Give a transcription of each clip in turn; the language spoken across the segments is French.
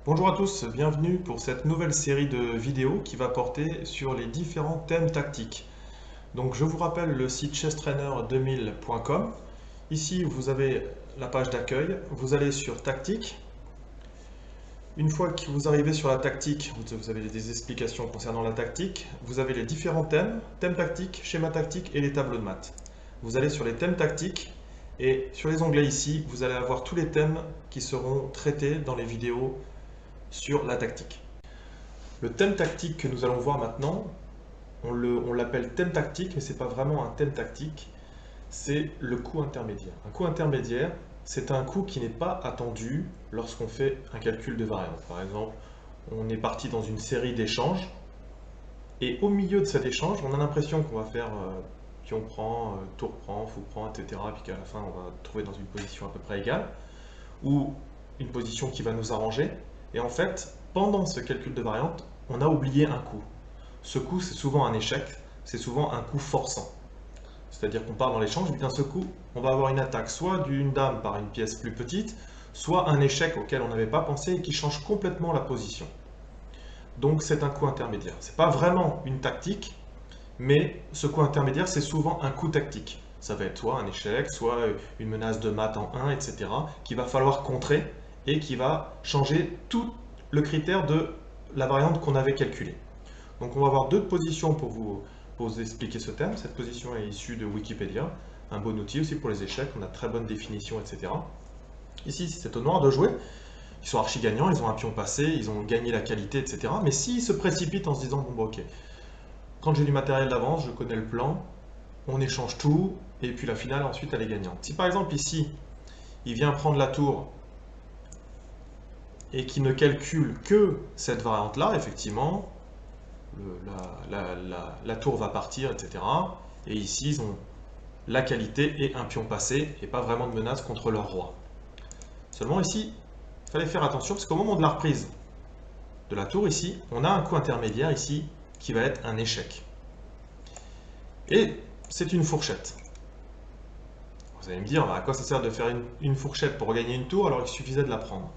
Bonjour à tous, bienvenue pour cette nouvelle série de vidéos qui va porter sur les différents thèmes tactiques. Donc je vous rappelle le site chesstrainer2000.com. Ici vous avez la page d'accueil, vous allez sur tactique. Une fois que vous arrivez sur la tactique, vous avez des explications concernant la tactique, vous avez les différents thèmes, thèmes tactiques, schéma tactique et les tableaux de maths. Vous allez sur les thèmes tactiques et sur les onglets ici, vous allez avoir tous les thèmes qui seront traités dans les vidéos sur la tactique. Le thème tactique que nous allons voir maintenant, on l'appelle thème tactique, mais ce n'est pas vraiment un thème tactique, c'est le coût intermédiaire. Un coût intermédiaire, c'est un coût qui n'est pas attendu lorsqu'on fait un calcul de variance. Par exemple, on est parti dans une série d'échanges, et au milieu de cet échange, on a l'impression qu'on va faire pion prend, tour prend, fou prend, etc. Et puis qu'à la fin, on va trouver dans une position à peu près égale, ou une position qui va nous arranger. Et en fait, pendant ce calcul de variante, on a oublié un coût. Ce coup, c'est souvent un échec, c'est souvent un coup forçant. C'est-à-dire qu'on part dans l'échange, et d'un seul coup, on va avoir une attaque soit d'une dame par une pièce plus petite, soit un échec auquel on n'avait pas pensé et qui change complètement la position. Donc c'est un coup intermédiaire. Ce n'est pas vraiment une tactique, mais ce coup intermédiaire, c'est souvent un coup tactique. Ça va être soit un échec, soit une menace de mat en 1, etc., qu'il va falloir contrer et qui va changer tout le critère de la variante qu'on avait calculée. Donc on va avoir deux positions pour vous expliquer ce thème. Cette position est issue de Wikipédia, un bon outil aussi pour les échecs, on a très bonne définition, etc. Ici, c'est au noir de jouer. Ils sont archi gagnants, ils ont un pion passé, ils ont gagné la qualité, etc. Mais s'ils se précipitent en se disant, bon, bah, ok, quand j'ai du matériel d'avance, je connais le plan, on échange tout, et puis la finale, ensuite, elle est gagnante. Si par exemple, ici, il vient prendre la tour et qu'il ne calcule que cette variante-là, effectivement, la tour va partir, etc. Et ici, ils ont la qualité et un pion passé, et pas vraiment de menace contre leur roi. Seulement ici, il fallait faire attention, parce qu'au moment de la reprise de la tour, ici, on a un coup intermédiaire, ici, qui va être un échec. Et c'est une fourchette. Vous allez me dire, à quoi ça sert de faire une fourchette pour gagner une tour, alors il suffisait de la prendre.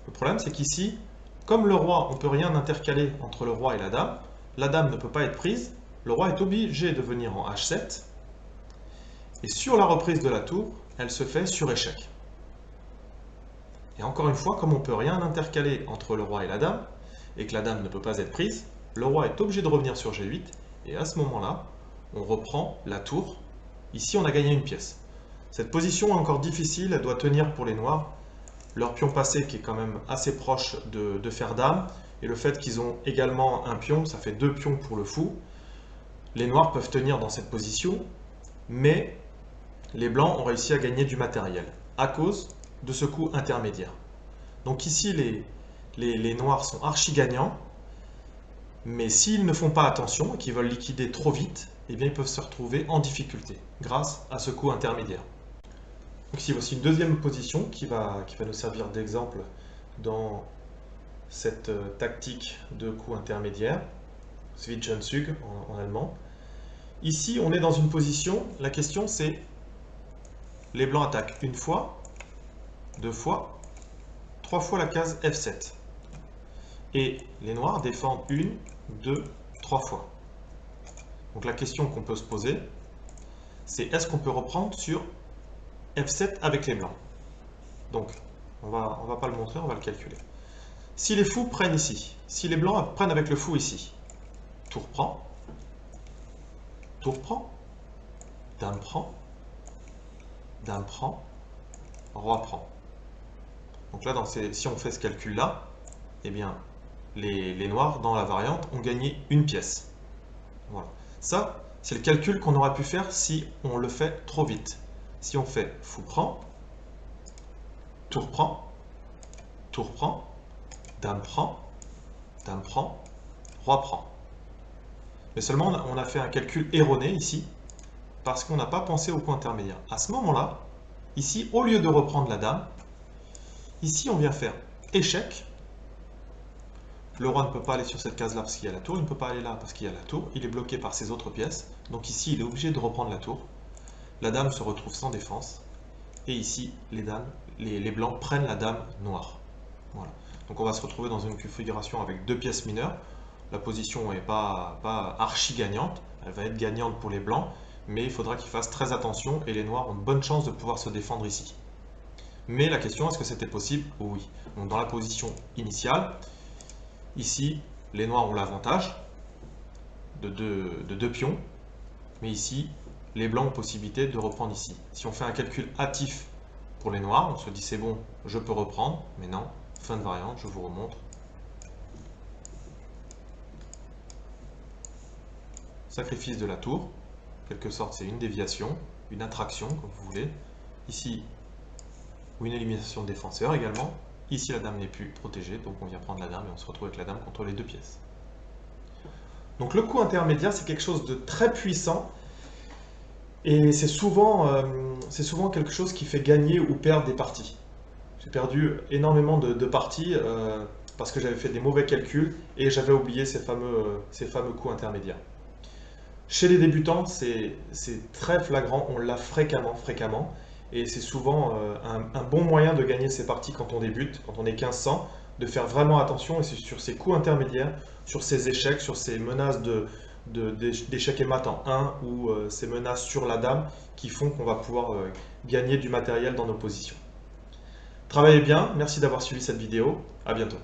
Le problème, c'est qu'ici, comme le roi, on ne peut rien intercaler entre le roi et la dame ne peut pas être prise, le roi est obligé de venir en H7, et sur la reprise de la tour, elle se fait sur échec. Et encore une fois, comme on ne peut rien intercaler entre le roi et la dame, et que la dame ne peut pas être prise, le roi est obligé de revenir sur G8, et à ce moment-là, on reprend la tour. Ici, on a gagné une pièce. Cette position est encore difficile, elle doit tenir pour les noirs. Leur pion passé qui est quand même assez proche de fer dame, et le fait qu'ils ont également un pion, ça fait deux pions pour le fou. Les noirs peuvent tenir dans cette position, mais les blancs ont réussi à gagner du matériel à cause de ce coup intermédiaire. Donc ici, les noirs sont archi gagnants, mais s'ils ne font pas attention et qu'ils veulent liquider trop vite, eh bien ils peuvent se retrouver en difficulté grâce à ce coup intermédiaire. Donc ici, voici une deuxième position qui va nous servir d'exemple dans cette tactique de coup intermédiaire, Zwischenzug en allemand. Ici, on est dans une position, la question c'est, les blancs attaquent une fois, deux fois, trois fois la case F7. Et les noirs défendent une, deux, trois fois. Donc la question qu'on peut se poser, c'est est-ce qu'on peut reprendre sur F7 avec les blancs? Donc, on va pas le montrer, on va le calculer. Si les fous prennent ici, si les blancs prennent avec le fou ici, tour prend, dame prend, roi prend. Donc là, si on fait ce calcul-là, eh bien, les noirs, dans la variante, ont gagné une pièce. Voilà. Ça, c'est le calcul qu'on aurait pu faire si on le fait trop vite. Si on fait fou prend, tour prend, dame prend, roi prend. Mais seulement, on a fait un calcul erroné ici, parce qu'on n'a pas pensé au point intermédiaire. À ce moment-là, ici, au lieu de reprendre la dame, ici, on vient faire échec. Le roi ne peut pas aller sur cette case-là parce qu'il y a la tour, il ne peut pas aller là parce qu'il y a la tour, il est bloqué par ses autres pièces, donc ici, il est obligé de reprendre la tour. La dame se retrouve sans défense, et ici, les blancs prennent la dame noire. Voilà. Donc on va se retrouver dans une configuration avec 2 pièces mineures. La position n'est pas archi gagnante, elle va être gagnante pour les blancs, mais il faudra qu'ils fassent très attention et les noirs ont de bonnes chances de pouvoir se défendre ici. Mais la question, est-ce que c'était possible? Oui. Donc dans la position initiale, ici, les noirs ont l'avantage de deux pions, mais ici, les blancs ont possibilité de reprendre ici. Si on fait un calcul hâtif pour les noirs, on se dit c'est bon, je peux reprendre, mais non, fin de variante, je vous remontre. Sacrifice de la tour, en quelque sorte c'est une déviation, une attraction, comme vous voulez. Ici, ou une élimination de défenseur également. Ici, la dame n'est plus protégée, donc on vient prendre la dame et on se retrouve avec la dame contre les 2 pièces. Donc le coup intermédiaire, c'est quelque chose de très puissant et c'est souvent quelque chose qui fait gagner ou perdre des parties. J'ai perdu énormément de parties parce que j'avais fait des mauvais calculs et j'avais oublié ces fameux coups intermédiaires. Chez les débutants, c'est très flagrant, on l'a fréquemment, et c'est souvent un bon moyen de gagner ses parties quand on débute, quand on est 1500, de faire vraiment attention, et c'est sur ces coups intermédiaires, sur ces échecs, sur ces menaces d'échecs et mat en 1, ou ces menaces sur la dame, qui font qu'on va pouvoir gagner du matériel dans nos positions. Travaillez bien, merci d'avoir suivi cette vidéo, à bientôt.